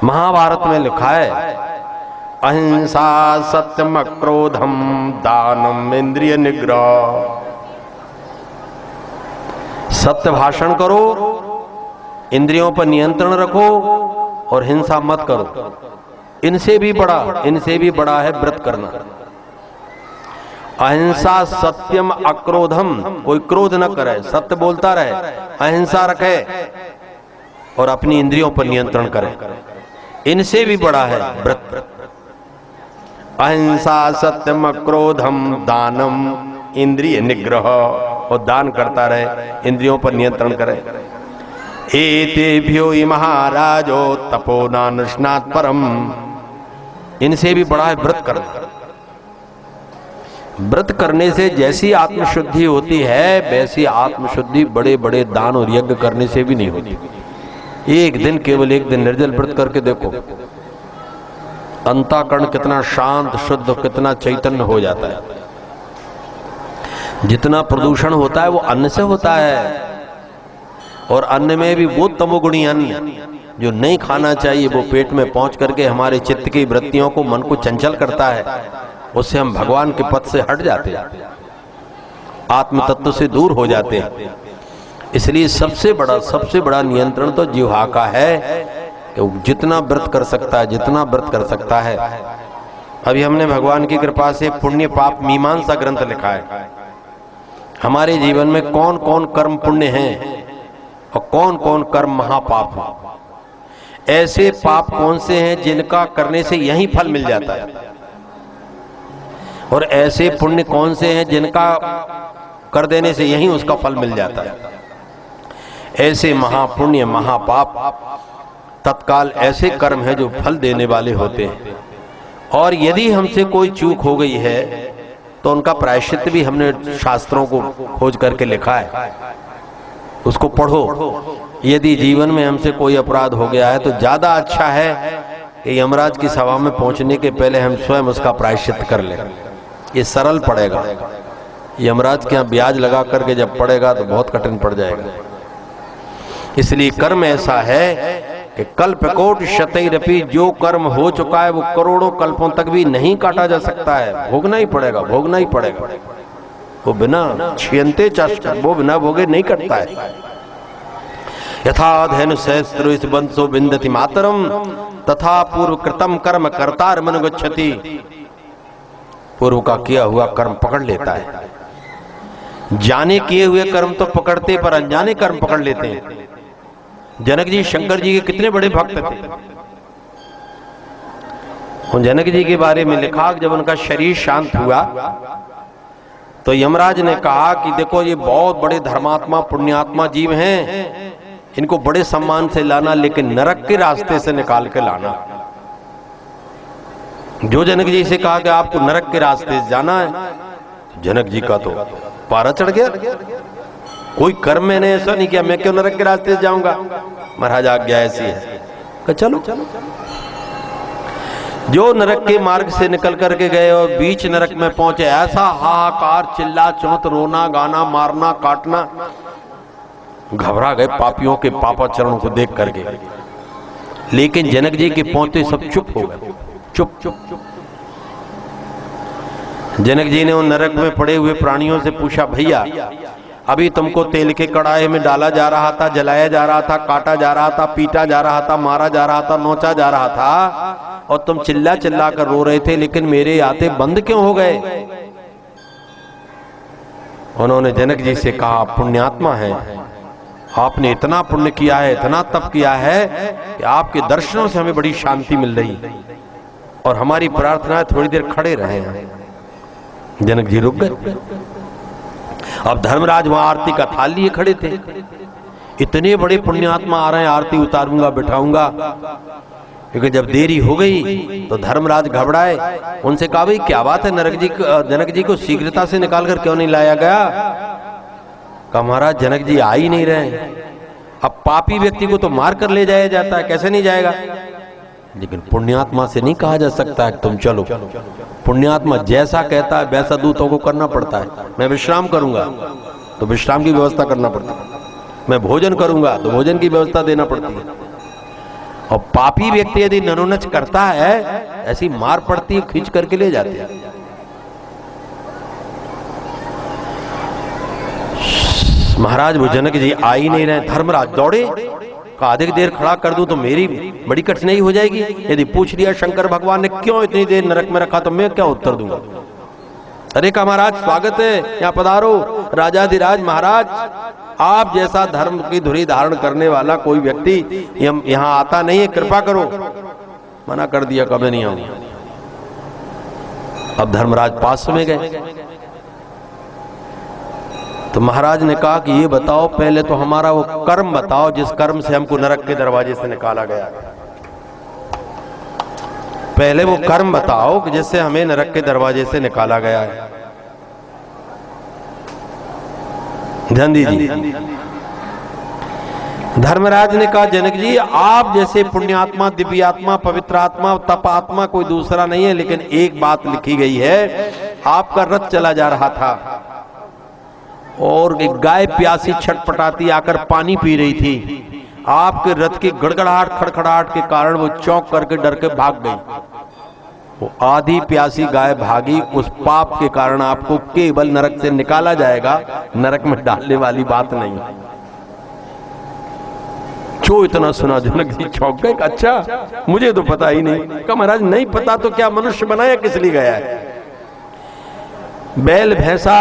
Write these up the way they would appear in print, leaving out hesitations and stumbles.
महाभारत में लिखा है, अहिंसा सत्यम क्रोधम दानम इंद्रिय निग्रह। सत्य भाषण करो, इंद्रियों पर नियंत्रण रखो और हिंसा मत करो। इनसे भी बड़ा है व्रत करना। अहिंसा सत्यम अक्रोधम, कोई क्रोध न करे, सत्य बोलता रहे, अहिंसा रखे और अपनी इंद्रियों पर नियंत्रण करे। इनसे भी बड़ा है व्रत। अहिंसा सत्यम क्रोधम दानम इंद्रिय निग्रह, और दान करता रहे, इंद्रियों पर नियंत्रण करे। एतेभ्यो हि महाराजो तपोनानुष्णात् परम, इनसे भी बड़ा है व्रत करना। व्रत करने से जैसी आत्मशुद्धि होती है वैसी आत्मशुद्धि बड़े बड़े दान और यज्ञ करने से भी नहीं होती। एक दिन, केवल एक दिन निर्जल व्रत करके देखो, अंतःकरण कितना शांत शुद्ध, कितना चैतन्य हो जाता है। जितना प्रदूषण होता है वो अन्न से होता है, और अन्न में भी वो तमोगुणी अन्न जो नहीं खाना चाहिए वो पेट में पहुंच करके हमारे चित्त की वृत्तियों को, मन को चंचल करता है। उससे हम भगवान के पथ से हट जाते हैं, आत्म तत्व से दूर हो जाते हैं। इसलिए सबसे बड़ा नियंत्रण तो जिह्वा का है कि जितना व्रत कर सकता है, जितना व्रत कर सकता है। अभी हमने भगवान की कृपा से पुण्य पाप मीमांसा ग्रंथ लिखा है। हमारे जीवन में कौन कौन कर्म पुण्य हैं और कौन कौन कर्म महापाप हैं। ऐसे पाप कौन से हैं जिनका करने से यही फल मिल जाता है, और ऐसे पुण्य कौन से हैं जिनका कर देने से यही उसका फल मिल जाता है। ऐसे महापुण्य महापाप तत्काल ऐसे कर्म हैं जो फल देने वाले होते हैं। और यदि हमसे कोई चूक हो गई है तो उनका प्रायश्चित भी हमने शास्त्रों को खोज करके लिखा है, उसको पढ़ो। यदि जीवन में हमसे कोई अपराध हो गया है तो ज्यादा अच्छा है कि यमराज की सभा में पहुंचने के पहले हम स्वयं उसका प्रायश्चित कर लें। ये सरल पड़ेगा। यमराज के यहाँ ब्याज लगा करके जब पड़ेगा तो बहुत कठिन पड़ जाएगा। इसलिए कर्म ऐसा है कि कल्पकोटि शतैरपि, जो कर्म हो चुका है वो करोड़ों कल्पों तक भी नहीं काटा जा सकता है। भोगना ही पड़ेगा, भोगना ही पड़ेगा। वो बिना छियंते चाष्ट, वो बिना भोगे नहीं कटता है। यथा धेनु सहस्त्र बंसो बिंदति मातरम तथा पूर्व कृतम कर्म कर्तार मनुगच्छति। पूर्व का किया हुआ कर्म पकड़ लेता है। जाने किए हुए कर्म तो पकड़ते, पर अनजाने कर्म पकड़ लेते हैं। जनक जी शंकर जी के कितने बड़े भक्त थे। उन जनक जी के बारे में लिखा, जब उनका शरीर शांत हुआ तो यमराज ने कहा कि देखो ये बहुत बड़े धर्मात्मा पुण्यात्मा जीव हैं, इनको बड़े सम्मान से लाना, लेकिन नरक के रास्ते से निकाल के लाना। जो जनक जी से कहा कि आपको नरक के रास्ते से जाना है, जनक जी का तो पारा चढ़ गया। कोई कर्म मैंने ऐसा नहीं किया, मैं क्यों नरक के रास्ते से जाऊंगा। महाराज आज्ञा ऐसी है कि चलो। जो नरक के मार्ग से निकल करके गए और बीच नरक में पहुंचे, ऐसा हाहाकार, चिल्ला चौंत, रोना गाना, मारना काटना, घबरा गए पापियों के पापाचरणों को देख करके। लेकिन जनक जी के पहुंचते सब चुप हो गए, चुप। जनक जी ने उन नरक में पड़े हुए प्राणियों से पूछा, भैया अभी तुमको तेल के कड़ाहे में डाला जा रहा था, जलाया जा रहा था, काटा जा रहा था, पीटा जा रहा था, मारा जा रहा था, नोचा जा रहा था, और तुम चिल्ला चिल्ला कर रो रहे थे, लेकिन मेरे आते बंद क्यों हो गए। उन्होंने जनक जी से कहा, पुण्यात्मा है, आपने इतना पुण्य किया है, इतना तप किया है कि आपके दर्शनों से हमें बड़ी शांति मिल रही, और हमारी प्रार्थना है थोड़ी देर खड़े रहे हैं। जनक जी रुक गए। अब धर्मराज वहां आरती का थाल लिए खड़े थे। इतने बड़े पुण्यात्मा आ रहे हैं, आरती उतारूंगा, बिठाऊंगा। क्योंकि जब देरी हो गई तो धर्मराज घबराए। उनसे कहा, भाई क्या बात है, जनक जी को शीघ्रता से निकाल कर क्यों नहीं लाया गया। कहा, महाराज जनक जी आ ही नहीं रहे। अब पापी व्यक्ति को तो मार कर ले जाया जाता है, कैसे नहीं जाएगा। लेकिन पुण्यात्मा से नहीं कहा जा सकता है तुम चलो। पुण्यात्मा जैसा कहता है वैसा दूतों को करना पड़ता है। मैं विश्राम करूंगा तो विश्राम की व्यवस्था करना पड़ता है, मैं भोजन करूंगा तो भोजन की व्यवस्था देना पड़ती है। और पापी व्यक्ति यदि नरोनच करता है, ऐसी मार पड़ती है, खींच करके ले जाते हैं। महाराज वो जनक जी आ ही नहीं रहे। धर्मराज दौड़े, का अधिक देर खड़ा कर दूं तो मेरी बड़ी कठिनाई हो जाएगी। यदि पूछ लिया शंकर भगवान ने क्यों इतनी देर नरक में रखा, तो मैं क्या उत्तर दूंगा। अरे का महाराज स्वागत है, यहाँ पधारो। राजाधिराज महाराज, आप जैसा धर्म की धुरी धारण करने वाला कोई व्यक्ति यहाँ आता नहीं है, कृपा करो। मना कर दिया, कभी नहीं आऊंगा। अब धर्मराज पास में गए तो महाराज ने कहा कि ये बताओ, पहले तो हमारा वो कर्म बताओ जिस कर्म से हमको नरक के दरवाजे से निकाला गया। पहले वो कर्म बताओ कि जिससे हमें नरक के दरवाजे से निकाला गया है। धंधी जी, धर्मराज ने कहा जनक जी, आप जैसे पुण्यात्मा, दिव्यात्मा, पवित्र आत्मा, तप आत्मा कोई दूसरा नहीं है, लेकिन एक बात लिखी गई है। आपका रथ चला जा रहा था और एक गाय प्यासी छटपटाती आकर पानी पी रही थी। आपके रथ की गड़गड़ाहट, खड़खड़ाहट के कारण वो चौंक करके डर के भाग गई। वो आधी प्यासी गाय भागी, उस पाप के कारण आपको केवल नरक से निकाला जाएगा, नरक में डालने वाली बात नहीं। जो इतना सुना जनक जी चौंक गए। अच्छा, मुझे तो पता ही नहीं। कहा महाराज नहीं पता तो क्या मनुष्य बनाया किस लिए गया है? बैल भैंसा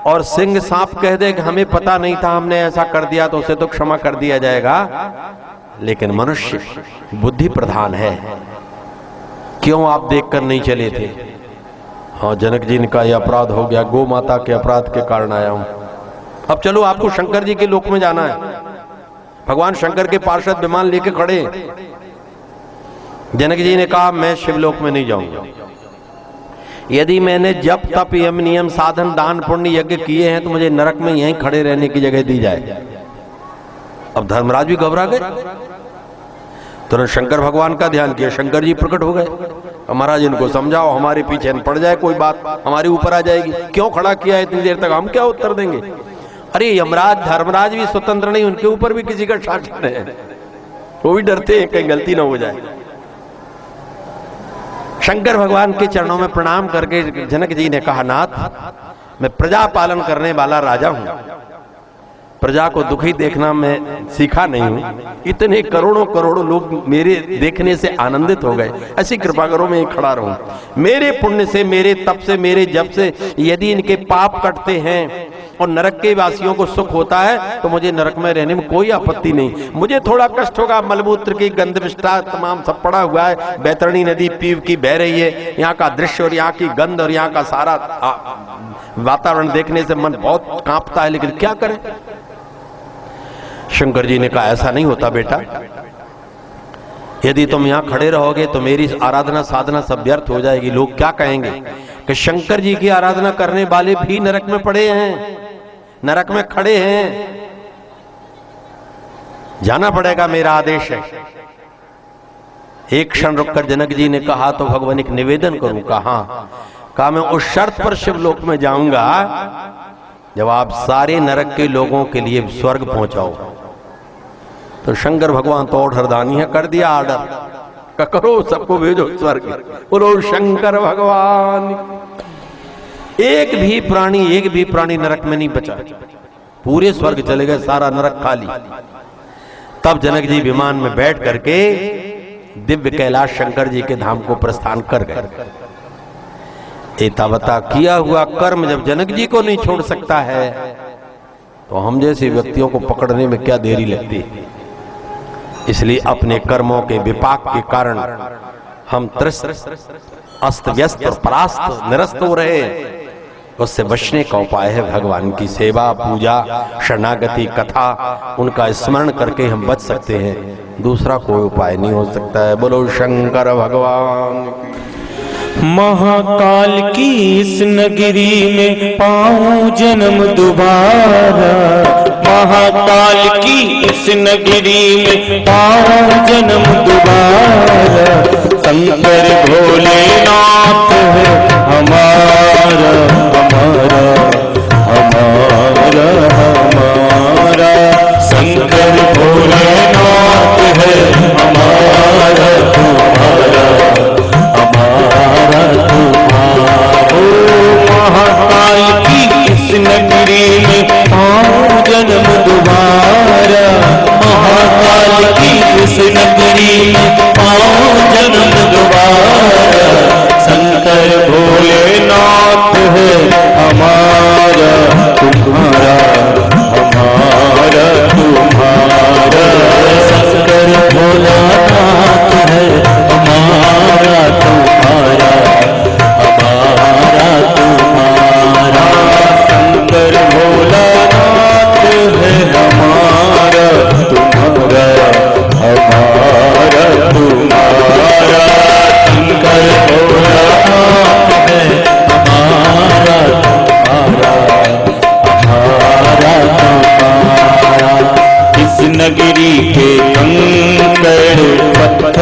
और सिंह सांप कह दे कि हमें पता नहीं था, हमने ऐसा कर दिया, तो उसे तो क्षमा कर दिया जाएगा। लेकिन मनुष्य बुद्धि प्रधान है। क्यों आप देखकर नहीं चले थे? हाँ, जनक जी ने कहा यह अपराध हो गया, गौ माता के अपराध के कारण आया हूं। अब चलो, आपको शंकर जी के लोक में जाना है। भगवान शंकर के पार्षद विमान लेके खड़े। जनक जी ने कहा मैं शिवलोक में नहीं जाऊंगा। यदि मैंने जप तप यम नियम साधन दान पुण्य यज्ञ किए हैं तो मुझे नरक में यहीं खड़े रहने की जगह दी जाए। अब धर्मराज भी घबरा गए। तुरंत शंकर भगवान का ध्यान किया, शंकर जी प्रकट हो गए। महाराज इनको समझाओ, हमारे पीछे न पड़ जाए कोई बात, हमारे ऊपर आ जाएगी। क्यों खड़ा किया इतनी देर तक, हम क्या उत्तर देंगे? अरे यमराज धर्मराज भी स्वतंत्र नहीं, उनके ऊपर भी किसी का शासन है, वो भी डरते हैं कहीं गलती ना हो जाए। शंकर भगवान के चरणों में प्रणाम करके जनक जी ने कहा नाथ, मैं प्रजा पालन करने वाला राजा हूं, प्रजा को दुखी देखना मैं सीखा नहीं हूं। इतने करोड़ों करोड़ों लोग मेरे देखने से आनंदित हो गए, ऐसी कृपा करो मैं खड़ा रहूं। मेरे पुण्य से, मेरे तप से, मेरे जप से यदि इनके पाप कटते हैं और नरक के वासियों को सुख होता है तो मुझे नरक में रहने में कोई आपत्ति नहीं। मुझे थोड़ा कष्ट होगा, मलमूत्र की गंध विष्ठा तमाम सब पड़ा हुआ है, बैतरणी नदी पीव की बह रही है, यहाँ का दृश्य और यहाँ की गंध और यहाँ का सारा वातावरण देखने से मन बहुत कांपता है, लेकिन क्या करें। शंकर जी ने कहा ऐसा नहीं होता बेटा, यदि तुम यहाँ खड़े रहोगे तो मेरी आराधना साधना सब व्यर्थ हो जाएगी। लोग क्या कहेंगे कि शंकर जी की आराधना करने वाले भी नरक में पड़े हैं, नरक में खड़े हैं, जाना पड़ेगा, मेरा आदेश है। एक क्षण रुककर जनक जी ने कहा तो भगवान एक निवेदन करूं। कहा मैं उस शर्त पर शिवलोक में जाऊंगा जब आप सारे नरक के लोगों के लिए स्वर्ग पहुंचाओ। तो शंकर भगवान तो और हरदानी है, कर दिया आर्डर, करो सबको भेजो स्वर्ग। बोलो शंकर भगवान। एक भी प्राणी नरक में नहीं बचा, पूरे स्वर्ग चले गए, सारा नरक खाली। तब जनक जी विमान में बैठ करके दिव्य कैलाश शंकर जी के धाम को प्रस्थान कर गए। एतावता किया हुआ कर्म जब जनक जी को नहीं छोड़ सकता है तो हम जैसे व्यक्तियों को पकड़ने में क्या देरी लगती है। इसलिए अपने कर्मों के विपाक के कारण हम त्रस्त, अस्त व्यस्त और परास्त निरस्त हो रहे हैं। उससे बचने का उपाय है भगवान की सेवा, पूजा, शरणागति, कथा, उनका स्मरण करके हम बच सकते हैं। दूसरा कोई उपाय नहीं हो सकता है। बोलो शंकर भगवान। महाकाल की इस नगरी में पाऊं जन्म दोबारा, महाकाल की इस नगरी में पाऊं जन्म दोबारा।